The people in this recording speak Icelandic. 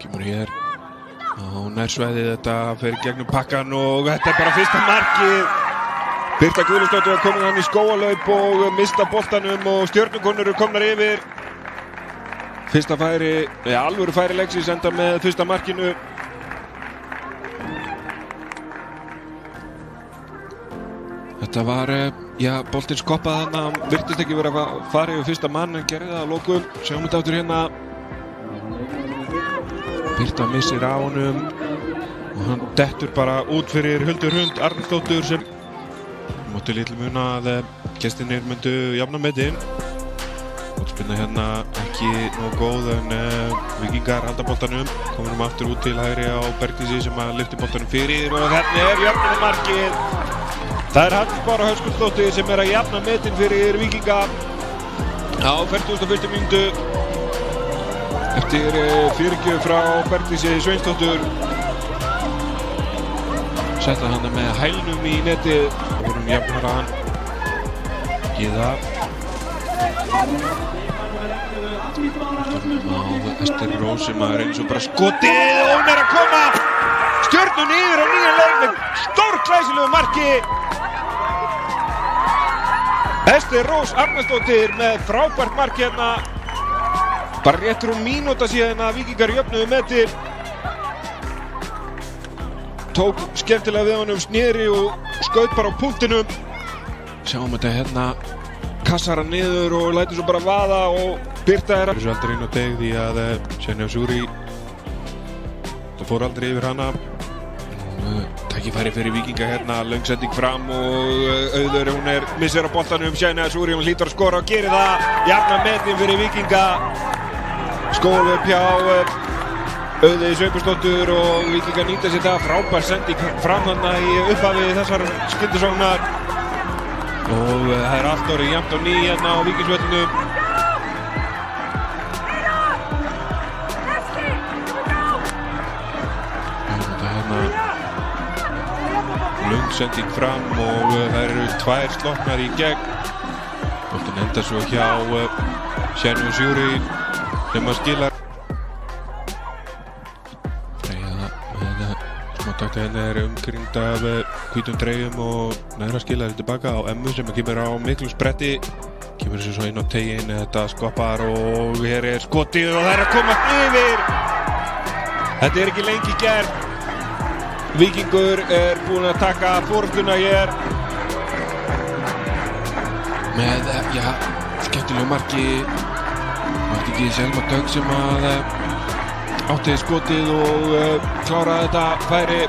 Kemur hér á nærsvæðið, þetta fer gegnum pakkan og þetta bara fyrsta markið. Birta Guðlustóttir var komin hann í skóalaup og mista boltanum og Stjörnukonur eru komnar yfir. Fyrsta færi, alvöru færi leiksins enda með fyrsta markinu. Þetta var, boltinn skoppaði hann, hann virtist ekki vera að fara yfir fyrsta mann en gerði það að lokum. Sjáum þetta aftur hérna. Birta missir á honum og hann dettur bara út fyrir Huldur Hrund Arnarsdóttur sem mátti litlu muna að gestirnir myndu jafna metin. Spilna hérna ekki nógu góð en Víkingar halda boltanum, komum aftur út til hægri á Bergdísi sem að lyfti boltanum fyrir og hérna jöfnunarmarkið. Það Hafdís Bára Höskuldsdóttir sem að jafna metin fyrir Víkinga á 41. mínútu eftir fyrirgjöf frá Bergdísi Sveinsdóttur. Setta hana með hælnum í netið og vorum jafnar að hann. Gíða. Á Ester Rós sem að reyna svo bara skotið og hún að koma Stjörnu niður á nýjan leik með stórklæsilegu marki. Ester Rós Arnarsdóttir með frábært mark hérna. Bara rétt rúm mínúta síðan að Víkingar jöfnuðu metin. Tók skemmtilega við honum, sneri og skaut bara á punktinum. Sjáum þetta hérna. Kassar hann niður og lætur svo bara vaða og Birta þessu aldrei inn á deg því að Senja Súri það fór aldrei yfir hana. Tækifæri fyrir Víkinga hérna, löng sending fram og Auður, hún missir á boltanum, Senja Súri, hún hlýtur að skora og gerir það. Jafna metin fyrir Víkinga. Skólup hjá Auði Sveinbjörnsdóttur og Víkingar nýta sér það. Frábær sending fram þarna í upphafi þessar skyndisóknar. Og það allt orðið jafnt á ný hérna á Víkingsvellinum. Hérna löng sending fram og það eru tvær slokknar í gegn. Boltinn endar svo hjá Senja Súri sem að skilar. Smátakta hérna umkringd af hvítum treyjum og næra skilar þetta tilbaka á Emmu sem kemur á miklu spretti. Kemur þessu svo inn á teginn, þetta skoppar og hér skotið og það að komast yfir. Þetta ekki lengi gert. Víkingur búinn að taka forystuna hér. Með, skemmtilegu marki. Var þetta ekki Selma Dögg sem að átti skotið og kláraði þetta færi.